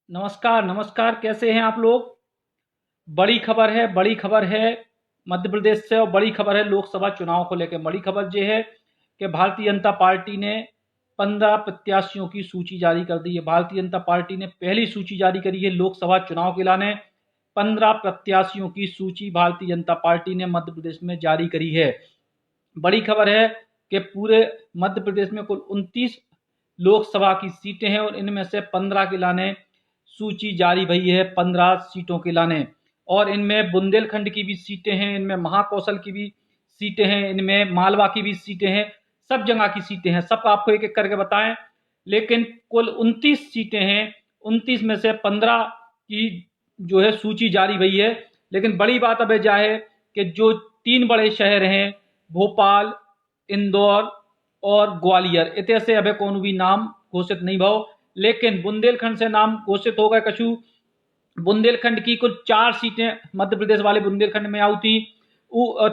नमस्कार नमस्कार, कैसे हैं आप लोग। बड़ी खबर है मध्य प्रदेश से, और बड़ी खबर है लोकसभा चुनाव को लेकर। बड़ी खबर ये है कि भारतीय जनता पार्टी ने 15 प्रत्याशियों की सूची जारी कर दी है। भारतीय जनता पार्टी ने पहली सूची जारी करी है लोकसभा चुनाव के लाने। 15 प्रत्याशियों की सूची भारतीय जनता पार्टी ने मध्य प्रदेश में जारी करी है। बड़ी खबर है कि पूरे मध्य प्रदेश में कुल 29 लोकसभा की सीटें हैं और इनमें से 15 के लाने सूची जारी भई है, 15 सीटों के लाने। और इनमें बुंदेलखंड की भी सीटें हैं, इनमें महाकौशल की भी सीटें हैं, इनमें मालवा की भी सीटें हैं, सब जगह की सीटें हैं। सब आपको एक एक करके बताएं, लेकिन कुल 29 सीटें हैं। 29 में से 15 की जो है सूची जारी भई है। लेकिन बड़ी बात अब यह है कि जो 3 बड़े शहर हैं, भोपाल, इंदौर और ग्वालियर, इतने से अभी कौन भी नाम घोषित नहीं भाव। लेकिन बुंदेलखंड से नाम घोषित हो गए कछु। बुंदेलखंड की कुल 4 सीटें मध्य प्रदेश वाले बुंदेलखंड में आई थी।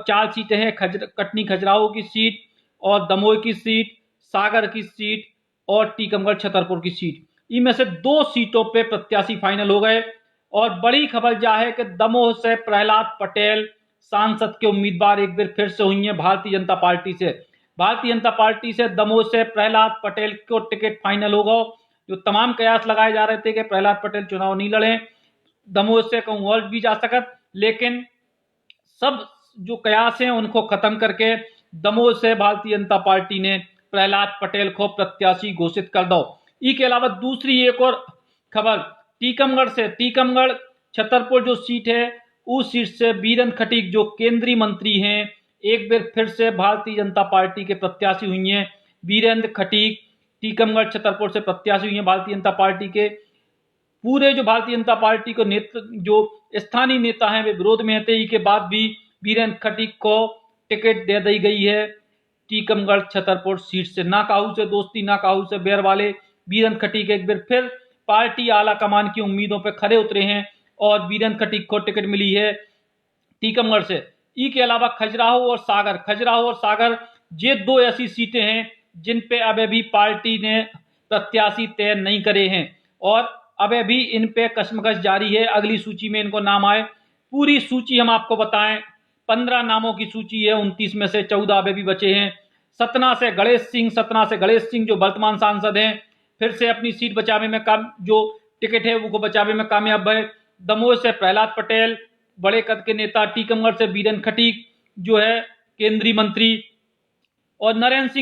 4 सीटें हैं, कटनी खजुराहो की सीट, और दमोह की सीट, सागर की सीट और टीकमगढ़ छतरपुर की सीट। इनमें से 2 सीटों पे प्रत्याशी फाइनल हो गए। और बड़ी खबर यह है कि दमोह से प्रहलाद पटेल सांसद के उम्मीदवार एक बार फिर से हुई हैं भारतीय जनता पार्टी से। भारतीय जनता पार्टी से दमोह से प्रहलाद पटेल को टिकट फाइनल होगा। जो तमाम कयास लगाए जा रहे थे कि प्रहलाद पटेल चुनाव नहीं लड़े, दमोह से कहूँ और भी जा सकत, लेकिन सब जो कयास हैं उनको खत्म करके दमोह से भारतीय जनता पार्टी ने प्रहलाद पटेल को प्रत्याशी घोषित कर दो। इसके अलावा दूसरी एक और खबर टीकमगढ़ से, टीकमगढ़ छतरपुर जो सीट है, उस सीट से बीरेंद्र खटीक जो केंद्रीय मंत्री हैं, एक बार फिर से भारतीय जनता पार्टी के प्रत्याशी हुई हैं। बीरेंद्र खटीक टीकमगढ़ छतरपुर से प्रत्याशी हुई हैं भारतीय जनता पार्टी के। पूरे जो भारतीय जनता पार्टी को जो स्थानीय नेता हैं वे विरोध में थे, के बाद भी बीरेंद्र खटीक को टिकट दे दी गई है टीकमगढ़ छतरपुर सीट से। ना काहू से दोस्ती ना काहू से बैर वाले बीरेंद्र खटीक एक बार फिर पार्टी आला कमान की उम्मीदों पर खरे उतरे हैं और बीरेंद्र खटीक को टिकट मिली है टीकमगढ़ से। के अलावा खजुराहो और सागर ये 2 ऐसी सीटें हैं जिन पे अभी भी पार्टी ने प्रत्याशी तय नहीं करे हैं और अभी भी इन पे कशमकश जारी है। अगली सूची में इनको नाम आए। पूरी सूची हम आपको बताएं, 15 नामों की सूची है। 29 में से 14 अभी भी बचे हैं। सतना से गणेश सिंह जो वर्तमान सांसद हैं, फिर से अपनी सीट बचावे में जो टिकट है वो बचावे में कामयाब है। दमोह से प्रहलाद पटेल बड़े कद के नेता, टीकमगढ़ से बीरेंद्र खटीक जो है केंद्रीय मंत्री, और नरेंद्र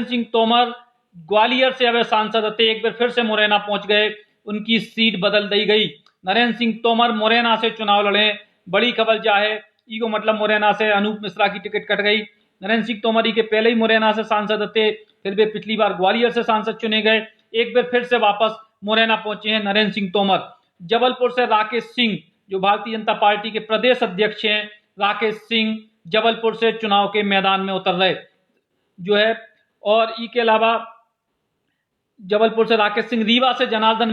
सिंह तोमर ग्वालियर से अब सांसद थे, एक बार फिर से मुरैना पहुंच गए, उनकी सीट बदल दी गई। नरेंद्र सिंह तोमर मुरैना से चुनाव लड़े। बड़ी खबर क्या है, ईगो मतलब मुरैना से अनूप मिश्रा की टिकट कट गई। नरेंद्र सिंह तोमर के पहले ही मुरैना से सांसद थे, फिर वे पिछली बार ग्वालियर से सांसद चुने गए, एक बार फिर से वापस मुरैना पहुंचे हैं नरेंद्र सिंह तोमर। जबलपुर से राकेश सिंह जो भारतीय जनता पार्टी के प्रदेश अध्यक्ष हैं, राकेश सिंह जबलपुर से चुनाव के मैदान में उतर रहे जो है। और इसके अलावा जबलपुर से राकेश सिंह, रीवा से जनार्दन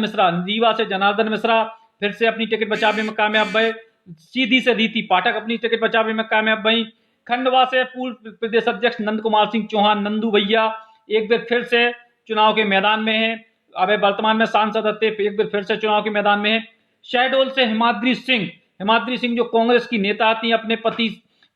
मिश्रा फिर से अपनी टिकट बचावे में कामयाब भये। सीधी से रीति पाठक अपनी टिकट बचावे में कामयाब भई। खंडवा से पूर्व प्रदेश अध्यक्ष नंद कुमार सिंह चौहान, नंदू भैया, एक बार फिर से चुनाव के मैदान में है। अब वर्तमान में सांसद थे, एक बार फिर से चुनाव के मैदान में है। शहडोल से हिमाद्री सिंह जो कांग्रेस की नेता थी, अपने पति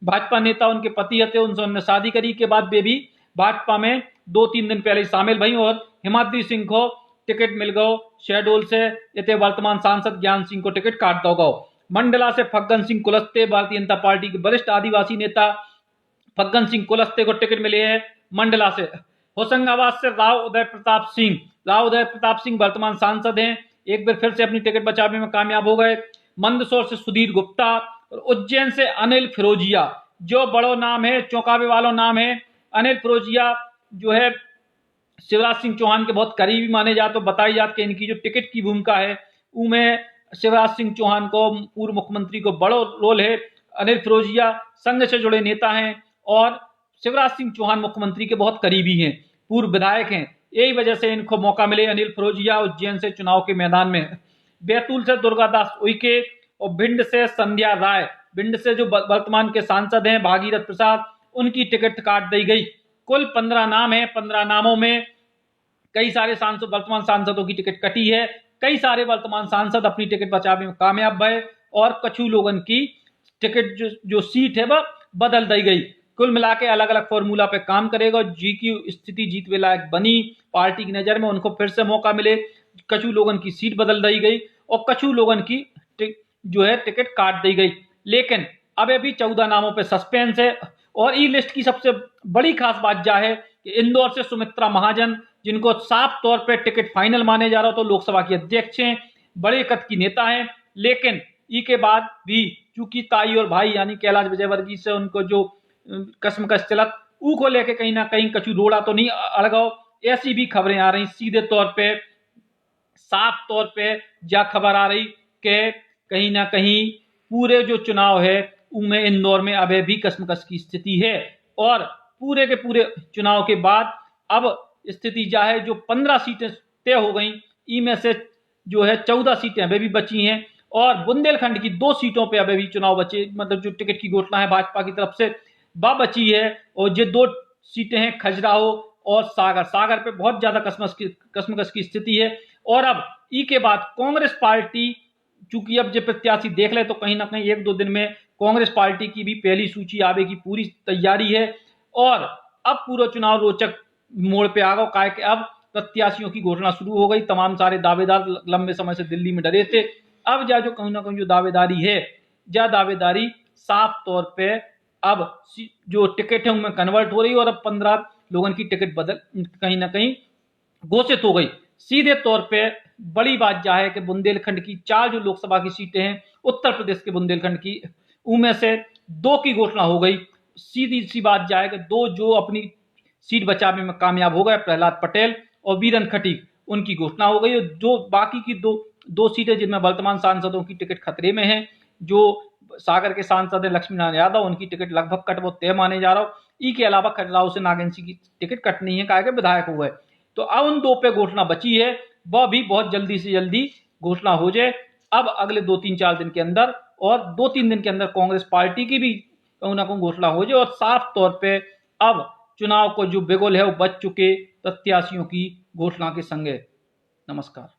भाजपा नेता उनके पति थे, उनसे शादी करी के बाद वे भी भाजपा में 2-3 दिन पहले शामिल भई और हिमाद्री सिंह को टिकट मिल गयो शहडोल से। इतने वर्तमान सांसद ज्ञान सिंह को टिकट काट दो गो। मंडला से फग्गन सिंह कुलस्ते, भारतीय जनता पार्टी के वरिष्ठ आदिवासी नेता फग्गन सिंह कुलस्ते को टिकट मिले है मंडला से। होशंगाबाद से राव उदय प्रताप सिंह वर्तमान सांसद हैं, एक बार फिर से अपनी टिकट बचाने में कामयाब हो गए। मंदसौर से सुधीर गुप्ता और उज्जैन से अनिल फिरोजिया जो बड़ो नाम है, चौंकावे वालों नाम है। अनिल फिरोजिया जो है शिवराज सिंह चौहान के बहुत करीबी माने जाते, तो बताई जाती है इनकी जो टिकट की भूमिका है उनमें शिवराज सिंह चौहान को, पूर्व मुख्यमंत्री को बड़ो रोल है। अनिल फिरोजिया संघ से जुड़े नेता हैं और शिवराज सिंह चौहान मुख्यमंत्री के बहुत करीबी हैं, पूर्व विधायक हैं। यही वजह से इनको मौका मिले अनिल फिरोजिया उज्जैन से चुनाव के मैदान में। बैतूल से दुर्गादास उइके और भिंड से संध्या राय, भिंड से जो वर्तमान के सांसद हैं भागीरथ प्रसाद, उनकी टिकट काट दी गई। कुल 15 नाम है। 15 नामों में कई सारे सांसद, वर्तमान सांसदों की टिकट कटी है। कई सारे वर्तमान सांसद अपनी टिकट बचाने में कामयाब भये और कछु लोगन की टिकट जो सीट है वह बदल दी गई। कुल मिला के अलग अलग फॉर्मूला पे काम करेगा। जी की स्थिति जीतने लायक बनी, पार्टी की नजर में उनको फिर से मौका मिले। कछु लोगन की सीट बदल दी गई और कछु लोगन की जो है टिकट काट दी गई। लेकिन अब अभी 14 नामों पे सस्पेंस है। और ई लिस्ट की सबसे बड़ी खास बात यह है कि इंदौर से सुमित्रा महाजन, जिनको साफ तौर पे टिकट फाइनल माने जा रहा हो, तो लोकसभा की अध्यक्ष हैं, बड़े कद की नेता हैं, लेकिन ई के बाद भी चूंकि ताई और भाई यानी कैलाश विजयवर्गीय से उनको जो कसमकस चलत ऊ को लेके कहीं ना कहीं कछु रोड़ा तो नहीं अड़गाओ, ऐसी भी खबरें आ रही। सीधे तौर पे साफ तौर पे जा खबर आ रही कि कहीं ना कहीं पूरे जो चुनाव है उनमें इंदौर में अभी भी कसमकस की स्थिति है। और पूरे के पूरे चुनाव के बाद अब स्थिति जा है, जो 15 सीटें तय हो गई, इनमें से जो है 14 सीटें अभी भी बची हैं और बुंदेलखंड की 2 सीटों पे अभी भी चुनाव बचे, मतलब जो टिकट की घोषणा है भाजपा की तरफ से वह बची है। और जो 2 सीटें हैं खजुराहो और सागर पे बहुत ज्यादा कसमकस की स्थिति है। और अब ई के बाद कांग्रेस पार्टी, चूंकि अब जो प्रत्याशी देख ले तो कहीं ना कहीं 1-2 दिन में कांग्रेस पार्टी की भी पहली सूची आवे की पूरी तैयारी है। और अब पूरा चुनाव रोचक मोड़ पे आ गया, काहे कि अब प्रत्याशियों की घोषणा शुरू हो गई। तमाम सारे दावेदार लंबे समय से दिल्ली में डरे थे, अब जा जो कहीं ना कहीं जो दावेदारी है, जा दावेदारी साफ तौर पे अब जो टिकट है उनमें कन्वर्ट हो रही है और अब 15 लोगों की टिकट बदल कहीं ना कहीं घोषित हो गई। सीधे तौर पे बड़ी बात यह है कि बुंदेलखंड की 4 जो लोकसभा की सीटें हैं, उत्तर प्रदेश के बुंदेलखंड की, उनमें से 2 की घोषणा हो गई। सीधी सी बात यह है कि 2 जो अपनी सीट बचाने में कामयाब हो गए, प्रहलाद पटेल और वीरन खटीक, उनकी घोषणा हो गई। और जो बाकी की दो सीटें जिनमें वर्तमान सांसदों की टिकट खतरे में है, जो सागर के सांसद है लक्ष्मी नारायण यादव, उनकी टिकट लगभग कट वो तय माने जा रहा हो। ई के अलावा खजुराहो से नागेंद्र सिंह की टिकट कटनी है, काहे के विधायक हो गए। तो अब उन 2 पे घोषणा बची है, वह भी बहुत जल्दी से जल्दी घोषणा हो जाए अब अगले 2-3-4 दिन के अंदर, और 2-3 दिन के अंदर कांग्रेस पार्टी की भी कहूं ना कहूं घोषणा हो जाए। और साफ तौर पे अब चुनाव को जो बिगुल है वो बच चुके प्रत्याशियों की घोषणा के संगे। नमस्कार।